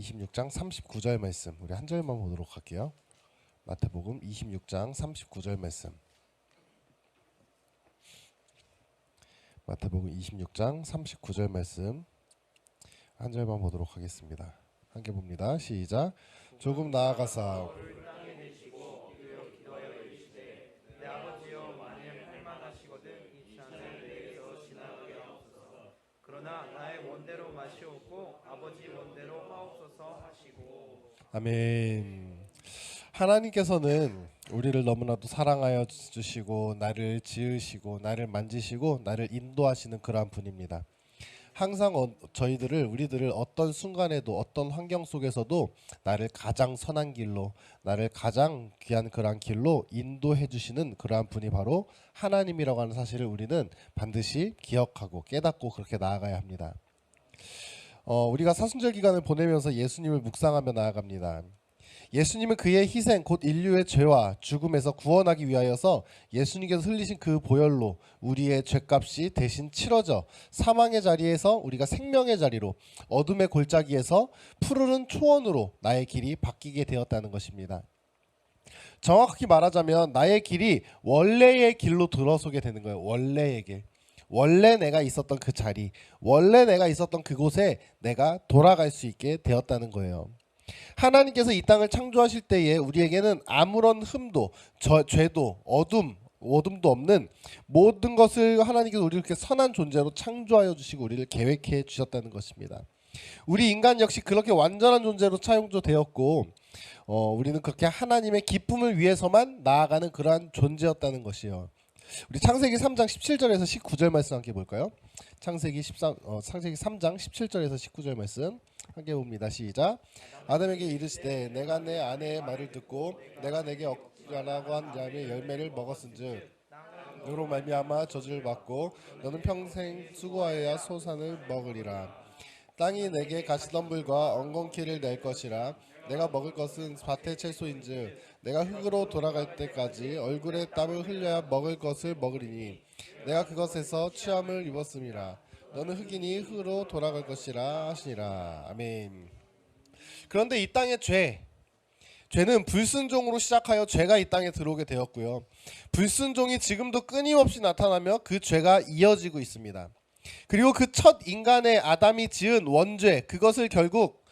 26장 39절 말씀 우리 한 절만 보도록 할게요. 마태복음 26장 39절 말씀. 마태복음 26장 39절 말씀 한 절만 보도록 하겠습니다. 함께 봅니다. 시작. 조금 나아가사 그러나 나의 원대로 마시옵고 아버지 원대로 하옵소서 하시고. 아멘. 하나님께서는 우리를 너무나도 사랑하여 주시고 나를 지으시고 나를 만지시고 나를 인도하시는 그러한 분입니다. 항상 우리들을 어떤 순간에도 어떤 환경 속에서도 나를 가장 선한 길로 나를 가장 귀한 그러한 길로 인도해 주시는 그러한 분이 바로 하나님이라고 하는 사실을 우리는 반드시 기억하고 깨닫고 그렇게 나아가야 합니다. 우리가 사순절 기간을 보내면서 예수님을 묵상하며 나아갑니다. 예수님은 그의 희생 곧 인류의 죄와 죽음에서 구원하기 위하여서 예수님께서 흘리신 그 보혈로 우리의 죄값이 대신 치러져 사망의 자리에서 우리가 생명의 자리로 어둠의 골짜기에서 푸르른 초원으로 나의 길이 바뀌게 되었다는 것입니다. 정확히 말하자면 나의 길이 원래의 길로 들어서게 되는 거예요. 원래의 길. 원래 내가 있었던 그 자리, 원래 내가 있었던 그곳에 내가 돌아갈 수 있게 되었다는 거예요. 하나님께서 이 땅을 창조하실 때에 우리에게는 아무런 흠도 죄도 어둠도 없는 모든 것을 하나님께서 우리를 이렇게 선한 존재로 창조하여 주시고 우리를 계획해 주셨다는 것입니다. 우리 인간 역시 그렇게 완전한 존재로 창조되었고 우리는 그렇게 하나님의 기쁨을 위해서만 나아가는 그러한 존재였다는 것이요. 우리 창세기 3장 17절에서 19절 말씀 함께 볼까요? 창세기 3장 17절에서 19절 말씀 함께 봅니다. 시작. 아담에게 이르시되 내가 내 아내의 말을 듣고 내가 내게 억지라고 한 자의 열매를 먹었은즉 너로 말미암아 저주를 받고 너는 평생 수고하여야 소산을 먹으리라. 땅이 내게 가시덤불과 엉겅퀴를 낼 것이라. 내가 먹을 것은 밭의 채소인즉 내가 흙으로 돌아갈 때까지 얼굴에 땀을 흘려야 먹을 것을 먹으리니 내가 그것에서 취함을 입었음이라. 너는 흙이니 흙으로 돌아갈 것이라 하시니라. 아멘. 그런데 이 땅의 죄는 불순종으로 시작하여 죄가 이 땅에 들어오게 되었고요. 불순종이 지금도 끊임없이 나타나며 그 죄가 이어지고 있습니다. 그리고 그 첫 인간의 아담이 지은 원죄, 그것을 결국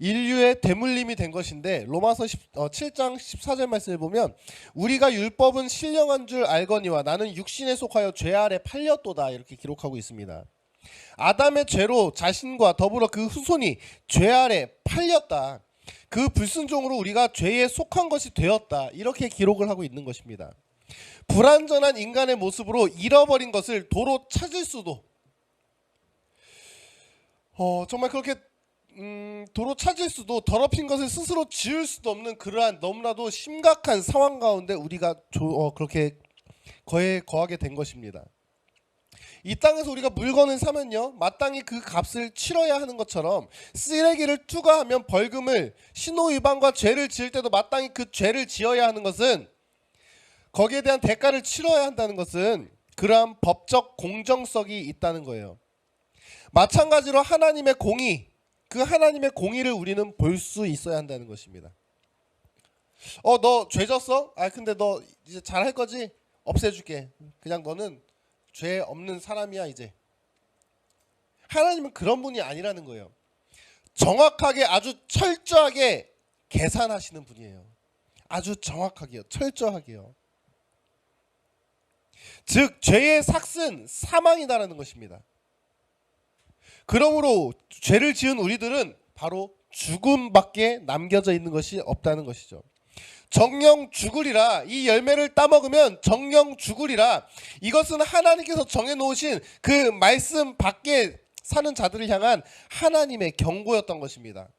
인류의 대물림이 된 것인데 로마서 7장 14절 말씀을 보면 우리가 율법은 신령한 줄 알거니와 나는 육신에 속하여 죄 아래 팔렸도다 이렇게 기록하고 있습니다. 아담의 죄로 자신과 더불어 그 후손이 죄 아래 팔렸다. 그 불순종으로 우리가 죄에 속한 것이 되었다. 이렇게 기록을 하고 있는 것입니다. 불완전한 인간의 모습으로 잃어버린 것을 도로 찾을 수도 정말 그렇게 도로 찾을 수도 더럽힌 것을 스스로 지울 수도 없는 그러한 너무나도 심각한 상황 가운데 우리가 그렇게 거하게 된 것입니다. 이 땅에서 우리가 물건을 사면요 마땅히 그 값을 치러야 하는 것처럼 쓰레기를 투과하면 벌금을 신호위반과 죄를 지을 때도 마땅히 그 죄를 지어야 하는 것은 거기에 대한 대가를 치러야 한다는 것은 그러한 법적 공정성이 있다는 거예요. 마찬가지로 하나님의 공의, 그 하나님의 공의를 우리는 볼 수 있어야 한다는 것입니다. 너 죄 졌어? 근데 너 이제 잘할 거지? 없애줄게. 그냥 너는 죄 없는 사람이야 이제. 하나님은 그런 분이 아니라는 거예요. 정확하게 아주 철저하게 계산하시는 분이에요. 아주 정확하게요. 철저하게요. 즉 죄의 삭은 사망이다라는 것입니다. 그러므로 죄를 지은 우리들은 바로 죽음밖에 남겨져 있는 것이 없다는 것이죠. 정령 죽으리라. 이 열매를 따먹으면 정령 죽으리라. 이것은 하나님께서 정해놓으신 그 말씀 밖에 사는 자들을 향한 하나님의 경고였던 것입니다.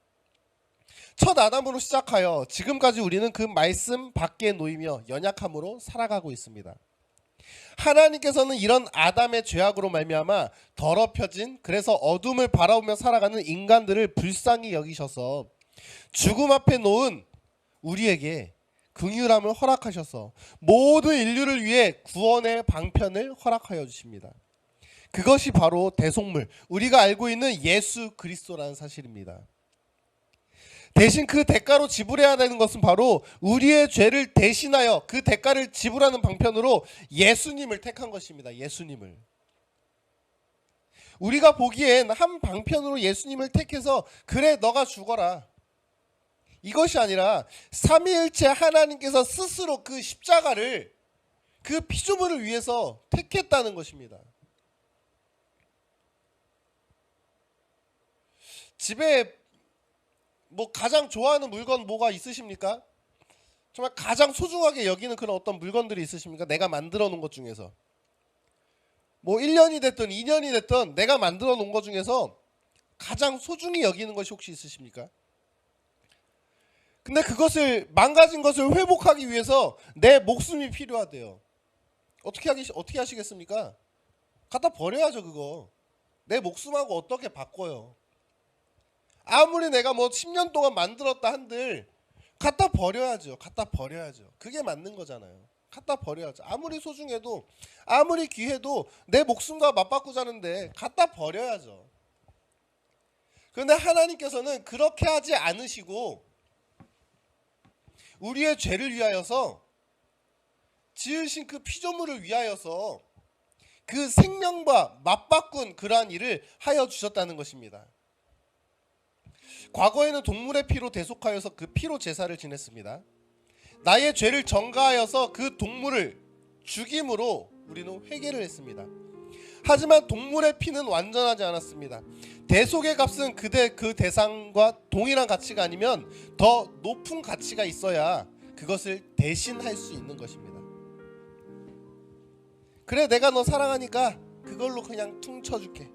첫 아담으로 시작하여 지금까지 우리는 그 말씀 밖에 놓이며 연약함으로 살아가고 있습니다. 하나님께서는 이런 아담의 죄악으로 말미암아 더럽혀진, 그래서 어둠을 바라보며 살아가는 인간들을 불쌍히 여기셔서 죽음 앞에 놓은 우리에게 긍휼함을 허락하셔서 모든 인류를 위해 구원의 방편을 허락하여 주십니다. 그것이 바로 대속물, 우리가 알고 있는 예수 그리스도라는 사실입니다. 대신 그 대가로 지불해야 되는 것은 바로 우리의 죄를 대신하여 그 대가를 지불하는 방편으로 예수님을 택한 것입니다. 예수님을. 우리가 보기엔 한 방편으로 예수님을 택해서 그래 너가 죽어라, 이것이 아니라 삼위일체 하나님께서 스스로 그 십자가를, 그 피조물을 위해서 택했다는 것입니다. 집에 뭐 가장 좋아하는 물건 뭐가 있으십니까? 정말 가장 소중하게 여기는 그런 어떤 물건들이 있으십니까? 내가 만들어 놓은 것 중에서. 뭐 1년이 됐든 2년이 됐든 내가 만들어 놓은 것 중에서 가장 소중히 여기는 것이 혹시 있으십니까? 근데 그것을, 망가진 것을 회복하기 위해서 내 목숨이 필요하대요. 어떻게 하시겠습니까? 갖다 버려야죠. 그거 내 목숨하고 어떻게 바꿔요? 아무리 내가 뭐 10년 동안 만들었다 한들 갖다 버려야죠. 갖다 버려야죠. 그게 맞는 거잖아요. 갖다 버려야죠. 아무리 소중해도, 아무리 귀해도 내 목숨과 맞바꾸자는데 갖다 버려야죠. 그런데 하나님께서는 그렇게 하지 않으시고 우리의 죄를 위하여서, 지으신 그 피조물을 위하여서 그 생명과 맞바꾼 그러한 일을 하여 주셨다는 것입니다. 과거에는 동물의 피로 대속하여서 그 피로 제사를 지냈습니다. 나의 죄를 전가하여서 그 동물을 죽임으로 우리는 회개를 했습니다. 하지만 동물의 피는 완전하지 않았습니다. 대속의 값은 그 대상과 동일한 가치가 아니면 더 높은 가치가 있어야 그것을 대신할 수 있는 것입니다. 그래, 내가 너 사랑하니까 그걸로 그냥 퉁쳐줄게.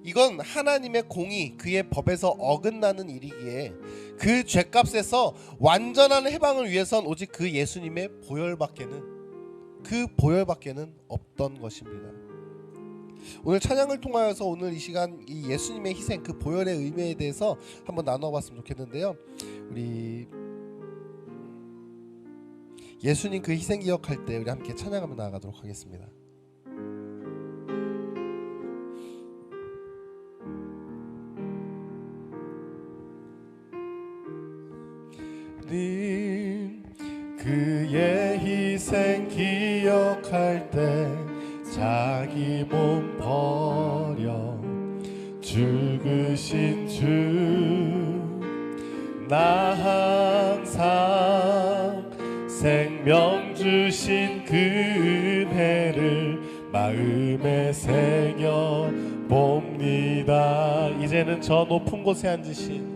이건 하나님의 공의, 그의 법에서 어긋나는 일이기에 그 죄값에서 완전한 해방을 위해선 오직 그 예수님의 보혈밖에는 없던 것입니다. 오늘 찬양을 통하여서 오늘 이 시간 이 예수님의 희생, 그 보혈의 의미에 대해서 한번 나눠봤으면 좋겠는데요. 우리 예수님 그 희생 기억할 때 우리 함께 찬양하며 나아가도록 하겠습니다. 그의 희생 기억할 때 자기 몸 버려 죽으신 주, 나 항상 생명 주신 그 은혜를 마음에 새겨 봅니다. 이제는 저 높은 곳에 앉으신,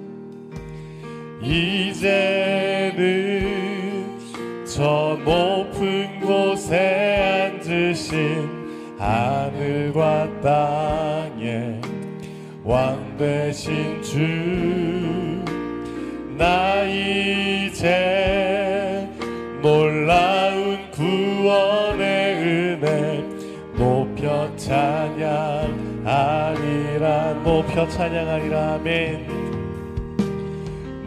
이제는 저 높은 곳에 앉으신 하늘과 땅의 왕 되신 주, 나 이제 놀라운 구원의 은혜 높여 찬양하리라, 높여 찬양하리라. 아멘.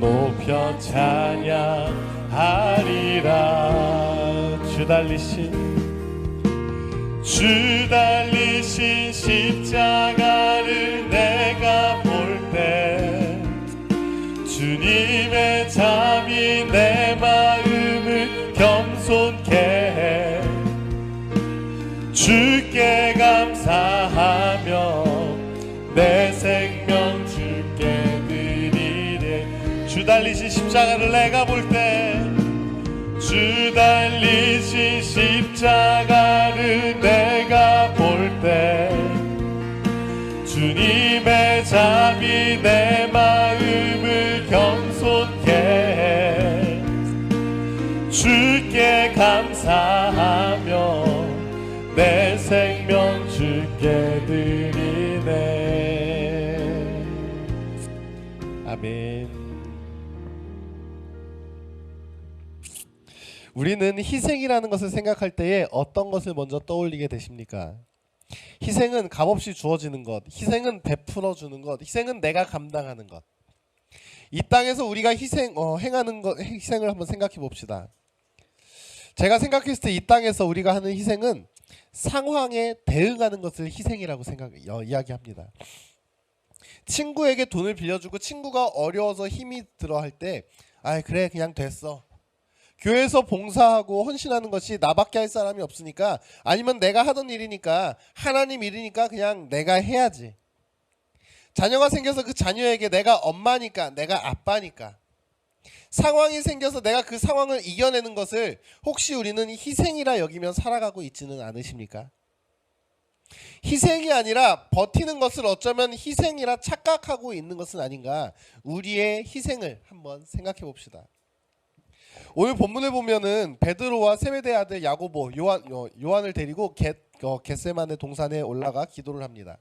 높여 찬양하리라. 주 달리신 십자가를 내가 볼 때 주님의 잠이 내 마음을 겸손케 해. 주께 감사하며 내 생명 주께 드리리. 주 달리신 십자가를 내가 볼 때, 주 달리신 십자가를 내가 볼 때 주님의 잠이 내 마음을 겸손케 해. 주께 감사하며 내 생명 주께 드리네. 아멘. 우리는 희생이라는 것을 생각할 때에 어떤 것을 먼저 떠올리게 되십니까? 희생은 값없이 주어지는 것, 희생은 베풀어 주는 것, 희생은 내가 감당하는 것. 이 땅에서 우리가 행하는 것, 희생을 한번 생각해 봅시다. 제가 생각했을 때 이 땅에서 우리가 하는 희생은 상황에 대응하는 것을 희생이라고 이야기합니다. 친구에게 돈을 빌려주고 친구가 어려워서 힘이 들어 할 때 그래 그냥 됐어. 교회에서 봉사하고 헌신하는 것이 나밖에 할 사람이 없으니까, 아니면 내가 하던 일이니까, 하나님 일이니까 그냥 내가 해야지. 자녀가 생겨서 그 자녀에게 내가 엄마니까, 내가 아빠니까, 상황이 생겨서 내가 그 상황을 이겨내는 것을 혹시 우리는 희생이라 여기며 살아가고 있지는 않으십니까? 희생이 아니라 버티는 것을 어쩌면 희생이라 착각하고 있는 것은 아닌가. 우리의 희생을 한번 생각해 봅시다. 오늘 본문을 보면은 베드로와 세베대의 아들 야고보, 요한을 데리고 겟세마네 동산에 올라가 기도를 합니다.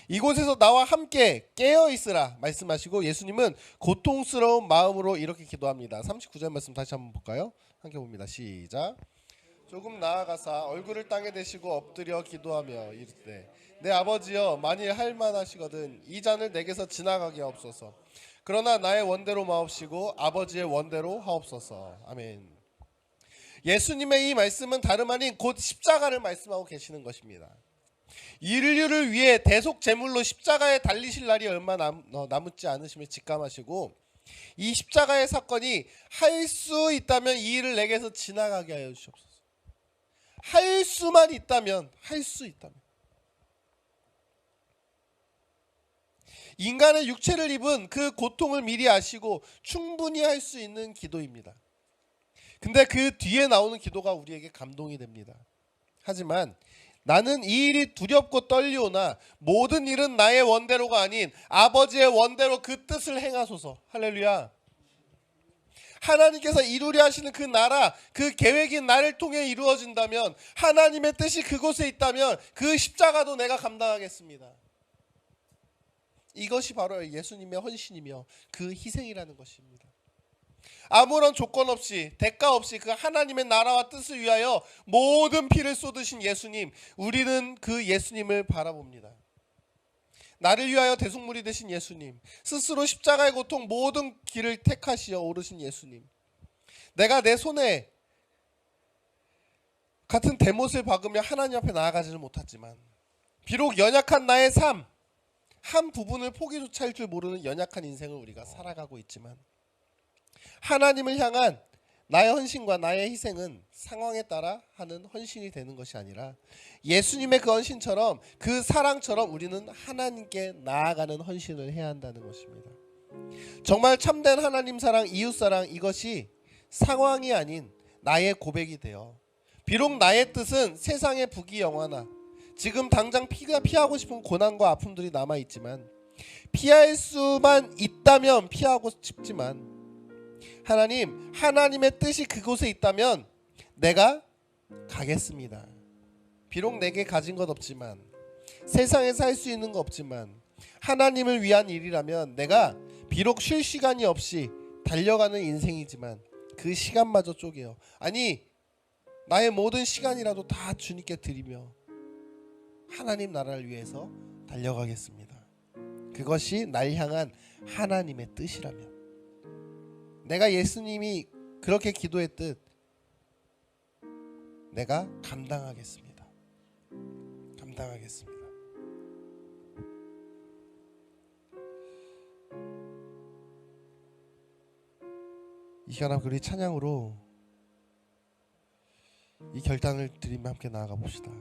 이곳에서 나와 함께 깨어 있으라 말씀하시고 예수님은 고통스러운 마음으로 이렇게 기도합니다. 39절 말씀 다시 한번 볼까요? 함께 봅니다. 시작. 조금 나아가사 얼굴을 땅에 대시고 엎드려 기도하며 이르되 내 아버지여, 만일 할 만하시거든 이 잔을 내게서 지나가게 하옵소서. 그러나 나의 원대로 마옵시고 아버지의 원대로 하옵소서. 아멘. 예수님의 이 말씀은 다름 아닌 곧 십자가를 말씀하고 계시는 것입니다. 인류를 위해 대속 제물로 십자가에 달리실 날이 얼마 남지 않으심을 직감하시고, 이 십자가의 사건이 할 수 있다면 이 일을 내게서 지나가게 하여 주시옵소서. 할 수만 있다면, 할 수 있다면. 인간의 육체를 입은 그 고통을 미리 아시고 충분히 할 수 있는 기도입니다. 근데 그 뒤에 나오는 기도가 우리에게 감동이 됩니다. 하지만 나는 이 일이 두렵고 떨리오나 모든 일은 나의 원대로가 아닌 아버지의 원대로 그 뜻을 행하소서. 할렐루야. 하나님께서 이루려 하시는 그 나라, 그 계획이 나를 통해 이루어진다면, 하나님의 뜻이 그곳에 있다면 그 십자가도 내가 감당하겠습니다. 이것이 바로 예수님의 헌신이며 그 희생이라는 것입니다. 아무런 조건 없이, 대가 없이 그 하나님의 나라와 뜻을 위하여 모든 피를 쏟으신 예수님, 우리는 그 예수님을 바라봅니다. 나를 위하여 대속물이 되신 예수님, 스스로 십자가의 고통 모든 길을 택하시어 오르신 예수님, 내가 내 손에 같은 대못을 박으며 하나님 앞에 나아가지는 못했지만, 비록 연약한 나의 삶, 한 부분을 포기조차 할 줄 모르는 연약한 인생을 우리가 살아가고 있지만, 하나님을 향한 나의 헌신과 나의 희생은 상황에 따라 하는 헌신이 되는 것이 아니라 예수님의 그 헌신처럼, 그 사랑처럼 우리는 하나님께 나아가는 헌신을 해야 한다는 것입니다. 정말 참된 하나님 사랑, 이웃 사랑, 이것이 상황이 아닌 나의 고백이 되어, 비록 나의 뜻은 세상의 부귀영화나 지금 당장 피하고 싶은 고난과 아픔들이 남아있지만, 피할 수만 있다면 피하고 싶지만, 하나님의 뜻이 그곳에 있다면 내가 가겠습니다. 비록 내게 가진 것 없지만, 세상에서 할 수 있는 거 없지만, 하나님을 위한 일이라면 내가 비록 쉴 시간이 없이 달려가는 인생이지만 그 시간마저 쪼개어, 아니 나의 모든 시간이라도 다 주님께 드리며 하나님 나라를 위해서 달려가겠습니다. 그것이 날 향한 하나님의 뜻이라면, 내가 예수님이 그렇게 기도했듯 내가 감당하겠습니다. 감당하겠습니다. 이 시간 우리 찬양으로 이 결단을 드리며 함께 나아가 봅시다.